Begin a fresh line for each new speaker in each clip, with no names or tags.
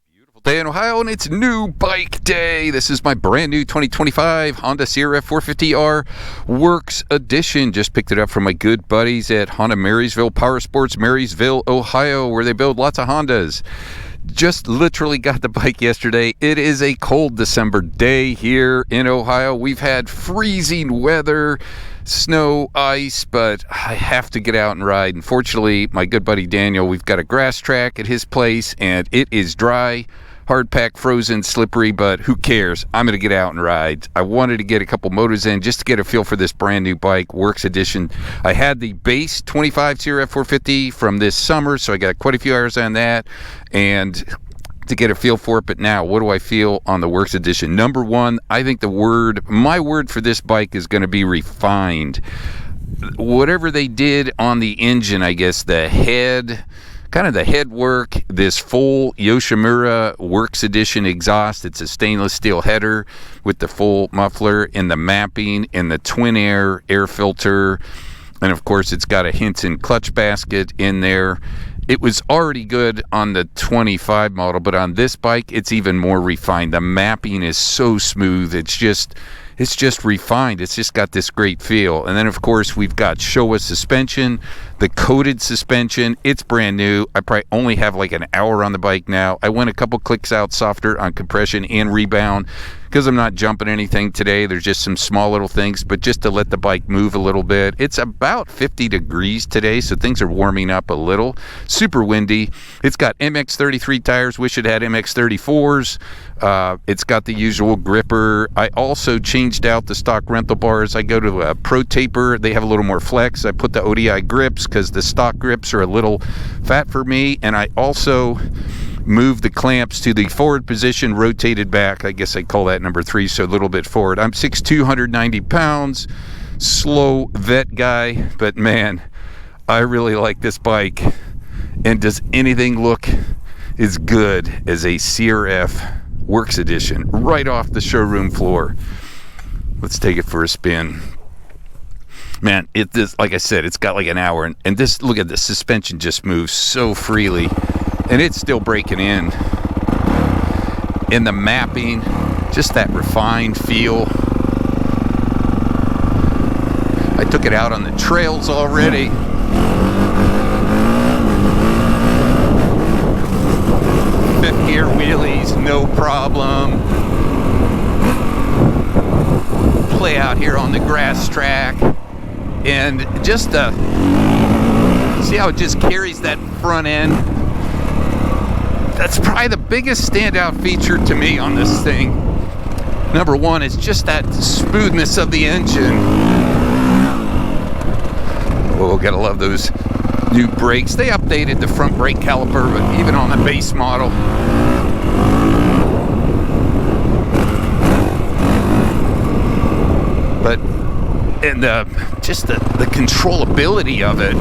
Beautiful day in Ohio, and it's new bike day. This is my brand new 2025 Honda CRF450R Works Edition. Just picked it up from my good buddies at Honda Marysville Motorsports, Marysville, Ohio, where they build lots of Hondas. Just literally got the bike yesterday. It is a cold December day here in Ohio. We've had freezing weather, snow, ice, but I have to get out and ride. Unfortunately, my good buddy Daniel, we've got a grass track at his place, and it is dry, hard packed, frozen, slippery, but who cares? I'm going to get out and ride. I wanted to get a couple motos in just to get a feel for this brand new bike, Works Edition. I had the base 25 CRF450 from this summer, so I got quite a few hours on that, and to get a feel for it. But now, what do I feel on the Works Edition? Number one, I think my word for this bike is going to be refined. Whatever they did on the engine, I guess the head work, this full Yoshimura Works Edition exhaust. It's a stainless steel header with the full muffler and the mapping and the twin air filter. And of course, it's got a Hinton clutch basket in there. It was already good on the 25 model, but on this bike, it's even more refined. The mapping is so smooth. It's just refined. It's just got this great feel. And then, of course, we've got Showa suspension, the coated suspension. It's brand new. I probably only have like an hour on the bike now. I went a couple clicks out softer on compression and rebound because I'm not jumping anything today. There's just some small little things, but just to let the bike move a little bit. It's about 50 degrees today, so things are warming up a little. Super windy. It's got MX33 tires. Wish it had MX34s. It's got the usual gripper. I also changed out the stock rental bars. I go to a Pro Taper. They have a little more flex. I put the ODI grips because the stock grips are a little fat for me, and I also moved the clamps to the forward position, rotated back. I guess I call that number 3, so a little bit forward. I'm 6'2", 190 pounds, slow vet guy, but man, I really like this bike. And does anything look as good as a CRF Works Edition right off the showroom floor? Let's take it for a spin. Man, like I said, it's got like an hour, and this, look at the suspension just moves so freely, and it's still breaking in. And the mapping, just that refined feel. I took it out on the trails already. Fifth gear wheelies, no problem. Play out here on the grass track, and just see how it just carries that front end. That's probably the biggest standout feature to me on this thing. Number one is just that smoothness of the engine. Oh, gotta love those new brakes. They updated the front brake caliper, but even on the base model. But, and just the controllability of it.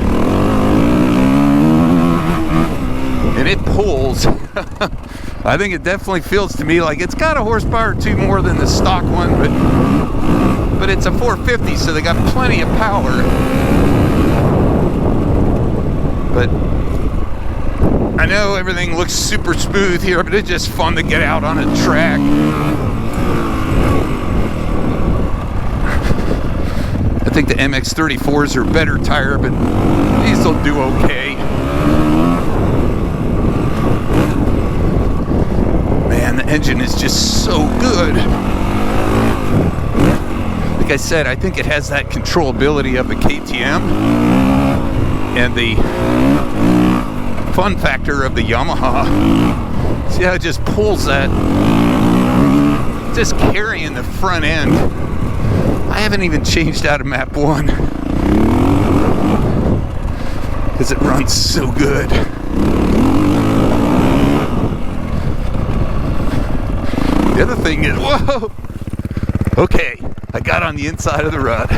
And it pulls. I think it definitely feels to me like it's got a horsepower or two more than the stock one, but it's a 450, so they got plenty of power. But I know everything looks super smooth here, but it's just fun to get out on a track. I think the MX34s are a better tire, but these will do okay. Man, the engine is just so good. Like I said, I think it has that controllability of the KTM and the fun factor of the Yamaha. See how it just pulls that, just carrying the front end. I haven't even changed out of map 1 because it runs so good. The other thing is, whoa, okay, I got on the inside of the rut.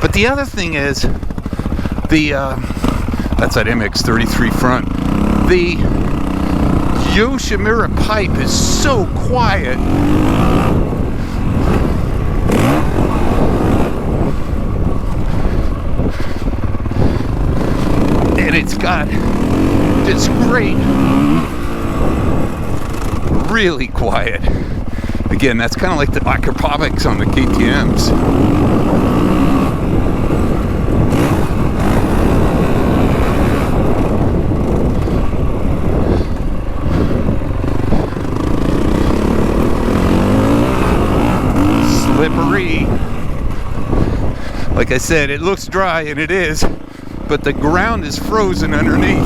But the other thing is, that's that MX33 front. The Yoshimura pipe is so quiet. And it's got this great really quiet. Again, that's kind of like the acrobatics on the KTMs. Slippery. Like I said, it looks dry, and it is, but the ground is frozen underneath.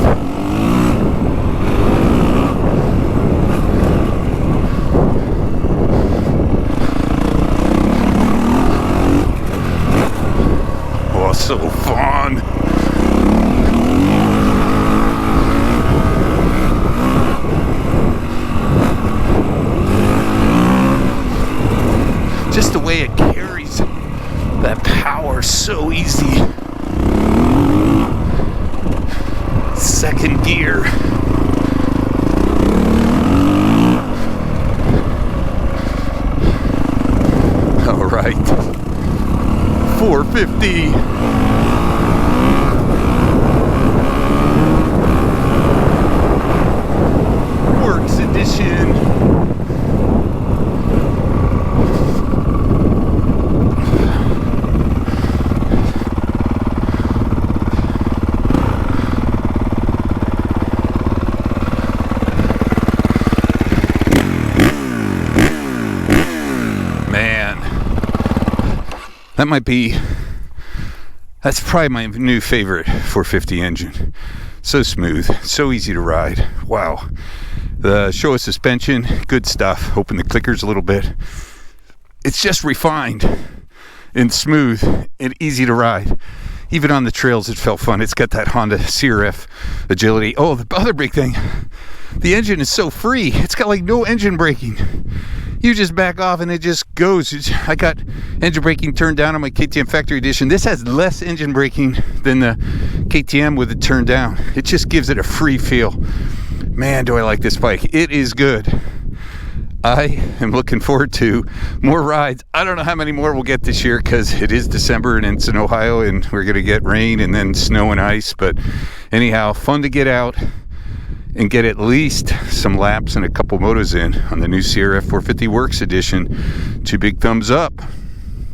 Oh, so fun. Just the way it carries that power so easy. Second gear. All right. 450. Works edition. That's probably my new favorite 450 engine. So smooth, so easy to ride. Wow. The Showa suspension, good stuff. Open the clickers a little bit. It's just refined and smooth and easy to ride. Even on the trails, it felt fun. It's got that Honda CRF agility. Oh, the other big thing, the engine is so free. It's got like no engine braking. You just back off and it just goes. I got engine braking turned down on my KTM Factory Edition. This has less engine braking than the KTM with it turned down. It just gives it a free feel. Man, do I like this bike. It is good. I am looking forward to more rides. I don't know how many more we'll get this year because it is December and it's in Ohio and we're going to get rain and then snow and ice. But anyhow, fun to get out and get at least some laps and a couple motos in on the new CRF450 Works Edition. 2 big thumbs up.